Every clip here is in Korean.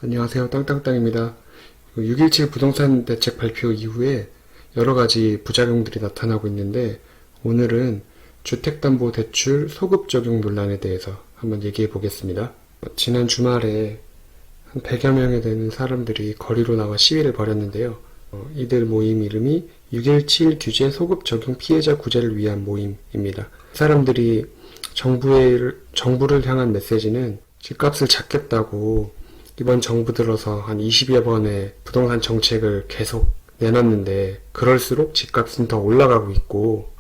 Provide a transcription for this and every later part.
안녕하세요. 땅땅땅입니다. 6.17 부동산 대책 발표 이후에 여러 가지 부작용들이 나타나고 있는데 오늘은 주택담보대출 소급 적용 논란에 대해서 한번 얘기해 보겠습니다. 지난 주말에 한 100여 명에 되는 사람들이 거리로 나와 시위를 벌였는데요. 이들 모임 이름이 6.17 규제 소급 적용 피해자 구제를 위한 모임입니다. 사람들이 정부를 향한 메시지는 집값을 잡겠다고 이번 정부 들어서 한 20여 번의 부동산 정책을 계속 내놨는데 그럴수록 집값은 더 올라가고 있고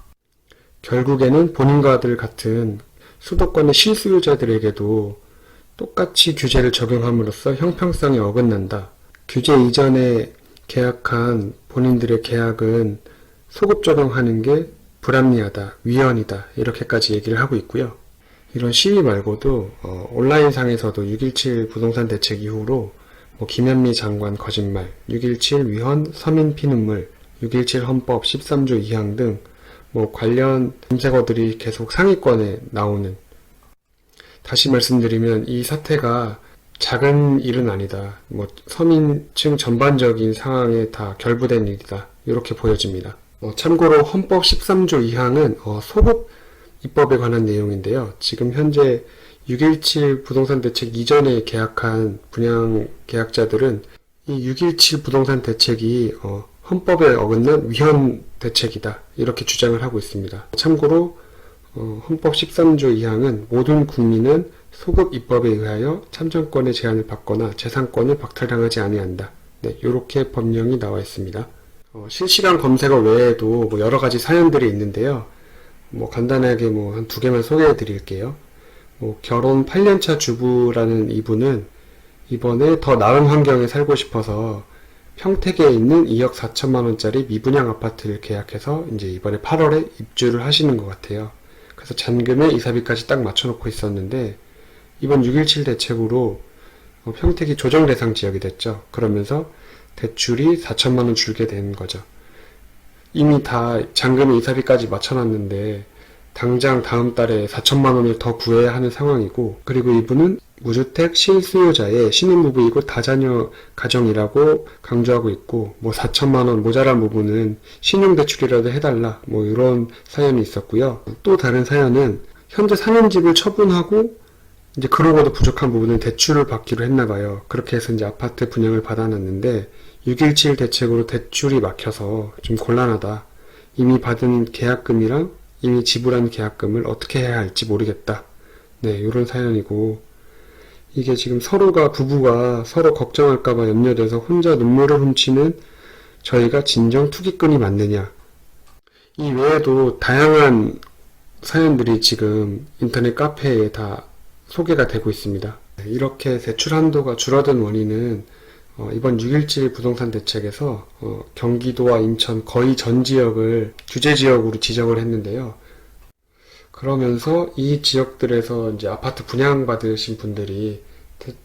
결국에는 본인과 아들 같은 수도권의 실수요자들에게도 똑같이 규제를 적용함으로써 형평성에 어긋난다. 규제 이전에 계약한 본인들의 계약은 소급 적용하는 게 불합리하다, 위헌이다 이렇게까지 얘기를 하고 있고요. 이런 시위 말고도 온라인상에서도 6.17 부동산 대책 이후로 김현미 장관 거짓말, 6.17 위헌 서민 피눈물, 6.17 헌법 13조 2항 등 관련 검색어들이 계속 상위권에 나오는, 다시 말씀드리면 이 사태가 작은 일은 아니다. 서민층 전반적인 상황에 다 결부된 일이다. 이렇게 보여집니다. 참고로 헌법 13조 2항은 소급 입법에 관한 내용인데요. 지금 현재 6.17 부동산 대책 이전에 계약한 분양 계약자들은 이 6.17 부동산 대책이 헌법에 어긋난 위헌 대책이다. 이렇게 주장을 하고 있습니다. 참고로 헌법 13조 2항은 모든 국민은 소급 입법에 의하여 참정권의 제한을 받거나 재산권을 박탈당하지 아니한다. 네, 이렇게 법령이 나와 있습니다. 실시간 검색어 외에도 여러 가지 사연들이 있는데요. 간단하게 한 두 개만 소개해 드릴게요. 결혼 8년차 주부라는 이분은 이번에 더 나은 환경에 살고 싶어서 평택에 있는 2억 4천만 원짜리 미분양 아파트를 계약해서 이제 이번에 8월에 입주를 하시는 것 같아요. 그래서 잔금에 이사비까지 딱 맞춰놓고 있었는데 이번 6.17 대책으로 평택이 조정 대상 지역이 됐죠. 그러면서 대출이 4천만 원 줄게 된 거죠. 이미 다 잔금에 이사비까지 맞춰놨는데 당장 다음 달에 4천만 원을 더 구해야 하는 상황이고, 그리고 이분은 무주택 실수요자의 신혼부부이고 다자녀 가정이라고 강조하고 있고 4천만 원 모자란 부분은 신용대출이라도 해달라 이런 사연이 있었고요. 또 다른 사연은 현재 사는 집을 처분하고 이제 그러고도 부족한 부분은 대출을 받기로 했나봐요. 그렇게 해서 이제 아파트 분양을 받아놨는데 6.17 대책으로 대출이 막혀서 좀 곤란하다. 이미 받은 계약금이랑 이미 지불한 계약금을 어떻게 해야 할지 모르겠다. 네, 이런 사연이고, 이게 지금 부부가 서로 걱정할까봐 염려돼서 혼자 눈물을 훔치는 저희가 진정 투기꾼이 맞느냐. 이 외에도 다양한 사연들이 지금 인터넷 카페에 다 소개가 되고 있습니다. 이렇게 대출 한도가 줄어든 원인은 이번 6.17 부동산 대책에서 경기도와 인천 거의 전 지역을 규제지역으로 지정을 했는데요. 그러면서 이 지역들에서 이제 아파트 분양받으신 분들이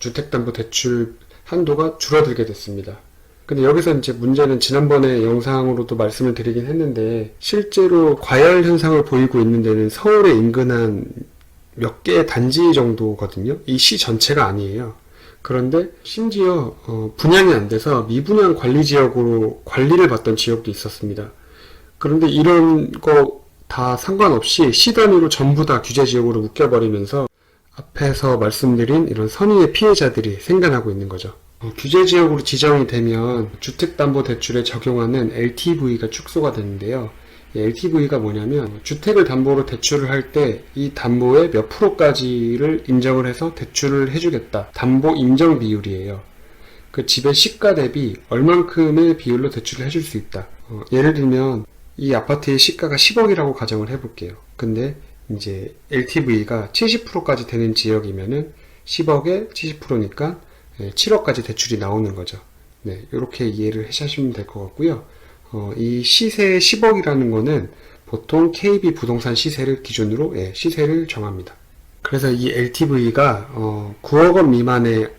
주택담보대출 한도가 줄어들게 됐습니다. 근데 여기서 이제 문제는 지난번에 영상으로도 말씀을 드리긴 했는데 실제로 과열 현상을 보이고 있는 데는 서울에 인근한 몇 개의 단지 정도거든요. 이 시 전체가 아니에요. 그런데 심지어 분양이 안 돼서 미분양 관리 지역으로 관리를 받던 지역도 있었습니다. 그런데 이런 거 다 상관없이 시 단위로 전부 다 규제 지역으로 묶여버리면서 앞에서 말씀드린 이런 선의의 피해자들이 생겨나고 있는 거죠. 규제 지역으로 지정이 되면 주택담보대출에 적용하는 LTV가 축소가 되는데요. LTV가 뭐냐면 주택을 담보로 대출을 할 때 이 담보의 몇 프로까지를 인정을 해서 대출을 해주겠다. 담보 인정 비율이에요. 그 집의 시가 대비 얼만큼의 비율로 대출을 해줄 수 있다. 예를 들면 이 아파트의 시가가 10억이라고 가정을 해볼게요. 근데 이제 LTV가 70%까지 되는 지역이면은 10억에 70%니까 7억까지 대출이 나오는 거죠. 네, 이렇게 이해를 하시면 될 것 같고요. 이 시세 10억이라는 거는 보통 KB 부동산 시세를 기준으로 시세를 정합니다. 그래서 이 LTV가 9억 원 미만의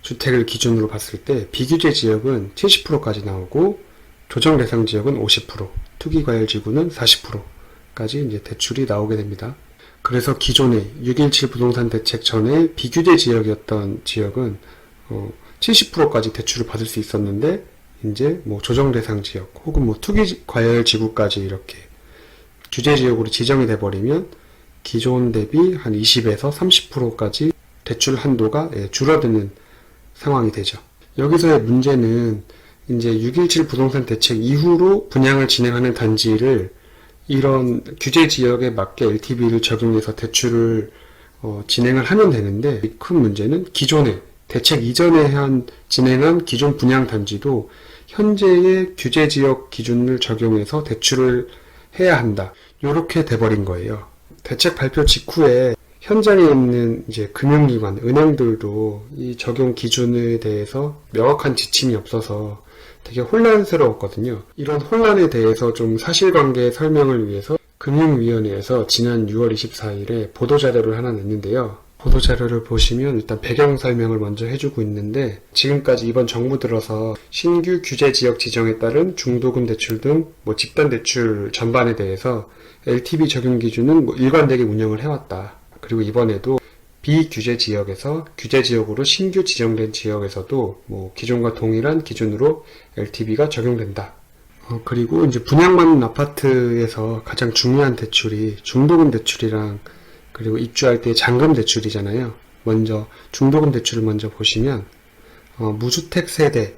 주택을 기준으로 봤을 때 비규제 지역은 70%까지 나오고 조정 대상 지역은 50%, 투기과열지구는 40%까지 이제 대출이 나오게 됩니다. 그래서 기존에 6.17 부동산 대책 전에 비규제 지역이었던 지역은 70%까지 대출을 받을 수 있었는데 이제 뭐 조정 대상 지역 혹은 뭐 투기 과열 지구까지 이렇게 규제 지역으로 지정이 돼 버리면 기존 대비 한 20에서 30%까지 대출 한도가 줄어드는 상황이 되죠. 여기서의 문제는 이제 6.17 부동산 대책 이후로 분양을 진행하는 단지를 이런 규제 지역에 맞게 LTV를 적용해서 대출을 진행을 하면 되는데, 큰 문제는 기존에 대책 이전에 진행한 기존 분양 단지도 현재의 규제 지역 기준을 적용해서 대출을 해야 한다. 이렇게 돼버린 거예요. 대책 발표 직후에 현장에 있는 이제 금융기관, 은행들도 이 적용 기준에 대해서 명확한 지침이 없어서 되게 혼란스러웠거든요. 이런 혼란에 대해서 좀 사실관계 설명을 위해서 금융위원회에서 지난 6월 24일에 보도자료를 하나 냈는데요. 보도자료를 보시면 일단 배경 설명을 먼저 해주고 있는데, 지금까지 이번 정부 들어서 신규 규제 지역 지정에 따른 중도금 대출 등 집단 대출 전반에 대해서 LTV 적용 기준은 일관되게 운영을 해왔다. 그리고 이번에도 비규제 지역에서 규제 지역으로 신규 지정된 지역에서도 기존과 동일한 기준으로 LTV가 적용된다. 그리고 이제 분양받는 아파트에서 가장 중요한 대출이 중도금 대출이랑 그리고 입주할 때 잔금 대출이잖아요. 먼저 중도금 대출을 먼저 보시면 무주택 세대인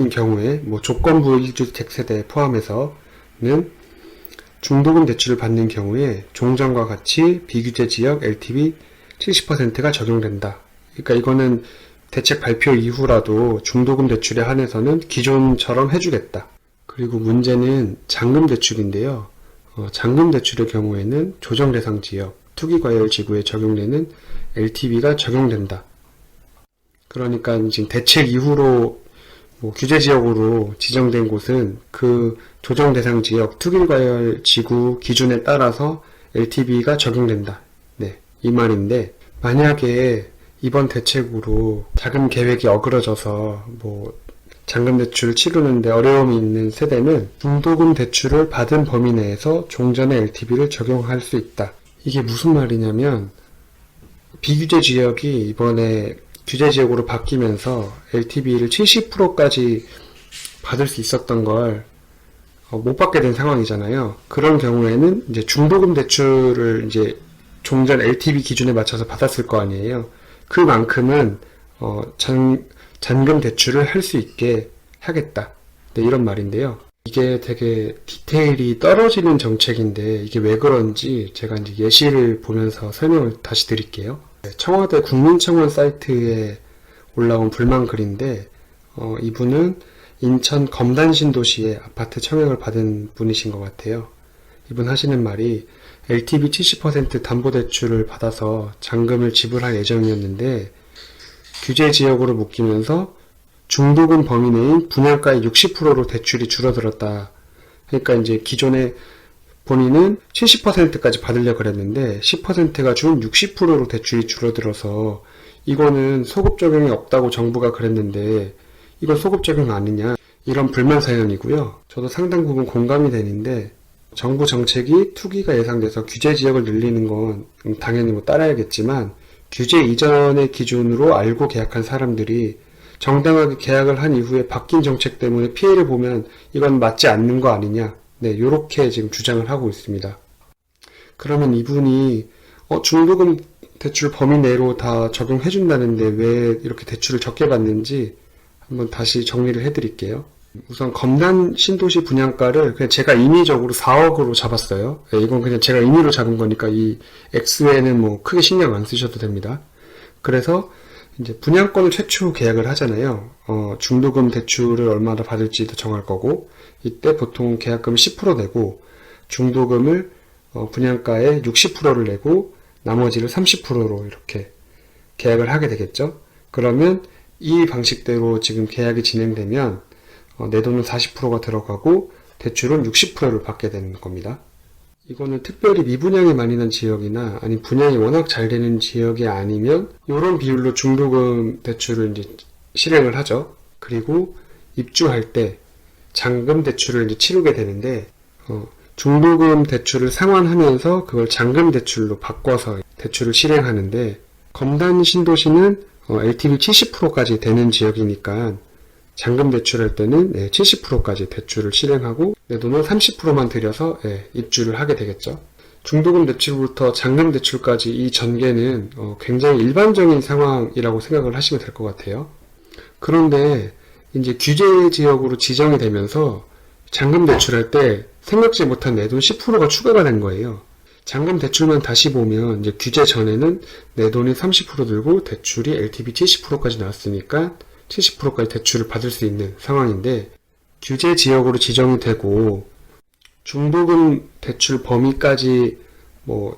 경우에 조건부 1주택 세대 포함해서는 중도금 대출을 받는 경우에 종전과 같이 비규제 지역 LTV 70%가 적용된다. 그러니까 이거는 대책 발표 이후라도 중도금 대출에 한해서는 기존처럼 해주겠다. 그리고 문제는 잔금 대출인데요. 잔금 대출의 경우에는 조정 대상 지역, 투기과열 지구에 적용되는 LTV가 적용된다. 그러니까 지금 대책 이후로 규제 지역으로 지정된 곳은 그 조정 대상 지역, 투기과열 지구 기준에 따라서 LTV가 적용된다. 네, 이 말인데, 만약에 이번 대책으로 자금 계획이 어그러져서 잔금 대출을 치르는데 어려움이 있는 세대는 중도금 대출을 받은 범위 내에서 종전의 LTV를 적용할 수 있다. 이게 무슨 말이냐면, 비규제 지역이 이번에 규제 지역으로 바뀌면서 LTV를 70%까지 받을 수 있었던 걸 못 받게 된 상황이잖아요. 그런 경우에는 이제 중도금 대출을 이제 종전 LTV 기준에 맞춰서 받았을 거 아니에요. 그만큼은 잔금 대출을 할 수 있게 하겠다. 네, 이런 말인데요. 이게 되게 디테일이 떨어지는 정책인데 이게 왜 그런지 제가 이제 예시를 보면서 설명을 다시 드릴게요. 청와대 국민청원 사이트에 올라온 불만 글인데, 이분은 인천 검단 신도시에 아파트 청약을 받은 분이신 것 같아요. 이분 하시는 말이 LTV 70% 담보대출을 받아서 잔금을 지불할 예정이었는데 규제 지역으로 묶이면서 중도금 범위 내인 분양가의 60%로 대출이 줄어들었다. 그러니까 이제 기존에 본인은 70%까지 받으려고 그랬는데 10%가 준 60%로 대출이 줄어들어서 이거는 소급 적용이 없다고 정부가 그랬는데 이건 소급 적용 아니냐, 이런 불만 사연이고요. 저도 상당 부분 공감이 되는데, 정부 정책이 투기가 예상돼서 규제 지역을 늘리는 건 당연히 따라야겠지만, 규제 이전의 기준으로 알고 계약한 사람들이 정당하게 계약을 한 이후에 바뀐 정책 때문에 피해를 보면 이건 맞지 않는 거 아니냐, 네, 요렇게 지금 주장을 하고 있습니다. 그러면 이분이 중도금 대출 범위 내로 다 적용해준다는데 왜 이렇게 대출을 적게 받는지 한번 다시 정리를 해드릴게요. 우선 검단 신도시 분양가를 그냥 제가 임의적으로 4억으로 잡았어요. 네, 이건 그냥 제가 임의로 잡은 거니까 이 액수에는 크게 신경 안 쓰셔도 됩니다. 그래서 이제 분양권을 최초 계약을 하잖아요. 중도금 대출을 얼마나 받을지도 정할 거고, 이때 보통 계약금 10% 내고 중도금을 분양가의 60%를 내고 나머지를 30%로 이렇게 계약을 하게 되겠죠. 그러면 이 방식대로 지금 계약이 진행되면 내 돈은 40%가 들어가고 대출은 60%를 받게 되는 겁니다. 이거는 특별히 미분양이 많이 난 지역이나 아니 분양이 워낙 잘 되는 지역이 아니면 이런 비율로 중도금 대출을 이제 실행을 하죠. 그리고 입주할 때 잔금 대출을 이제 치르게 되는데 중도금 대출을 상환하면서 그걸 잔금 대출로 바꿔서 대출을 실행하는데, 검단 신도시는 LTV 70%까지 되는 지역이니까 잔금 대출할 때는 70%까지 대출을 실행하고 내 돈은 30%만 들여서 입주를 하게 되겠죠. 중도금 대출부터 잔금 대출까지 이 전개는 굉장히 일반적인 상황이라고 생각을 하시면 될 것 같아요. 그런데 이제 규제 지역으로 지정이 되면서 잔금 대출할 때 생각지 못한 내 돈 10%가 추가가 된 거예요. 잔금 대출만 다시 보면 이제 규제 전에는 내 돈이 30% 들고 대출이 LTV 70%까지 나왔으니까 70%까지 대출을 받을 수 있는 상황인데, 규제 지역으로 지정이 되고 중도금 대출 범위까지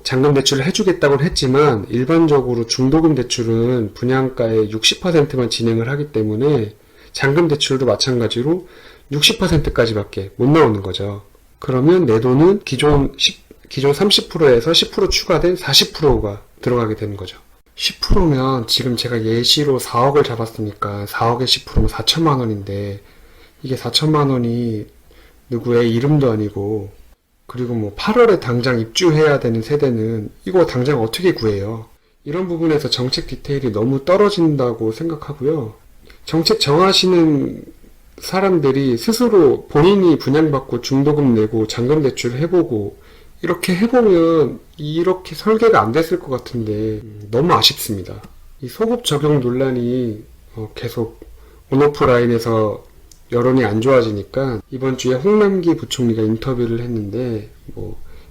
잔금 대출을 해주겠다고는 했지만 일반적으로 중도금 대출은 분양가의 60%만 진행을 하기 때문에 잔금 대출도 마찬가지로 60%까지밖에 못 나오는 거죠. 그러면 내 돈은 기존 30%에서 10% 추가된 40%가 들어가게 되는 거죠. 10%면 지금 제가 예시로 4억을 잡았으니까 4억에 10%면 4천만 원인데, 이게 4천만 원이 누구의 이름도 아니고, 그리고 8월에 당장 입주해야 되는 세대는 이거 당장 어떻게 구해요? 이런 부분에서 정책 디테일이 너무 떨어진다고 생각하고요. 정책 정하시는 사람들이 스스로 본인이 분양받고 중도금 내고 잔금 대출 해보고 이렇게 해보면 이렇게 설계가 안 됐을 것 같은데 너무 아쉽습니다. 이 소급 적용 논란이 계속 온오프라인에서 여론이 안 좋아지니까 이번 주에 홍남기 부총리가 인터뷰를 했는데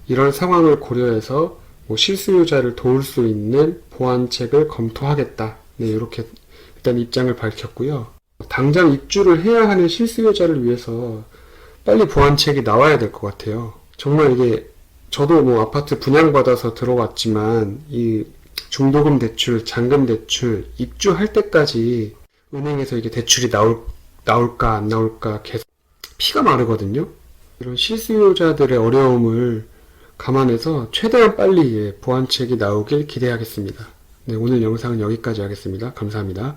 이런 상황을 고려해서 실수요자를 도울 수 있는 보완책을 검토하겠다. 네, 이렇게 일단 입장을 밝혔고요. 당장 입주를 해야 하는 실수요자를 위해서 빨리 보완책이 나와야 될 것 같아요. 정말 이게 저도 아파트 분양받아서 들어왔지만 이 중도금 대출, 잔금 대출 입주할 때까지 은행에서 이게 대출이 나올까 안 나올까 계속 피가 마르거든요. 이런 실수요자들의 어려움을 감안해서 최대한 빨리 보완책이 나오길 기대하겠습니다. 네, 오늘 영상은 여기까지 하겠습니다. 감사합니다.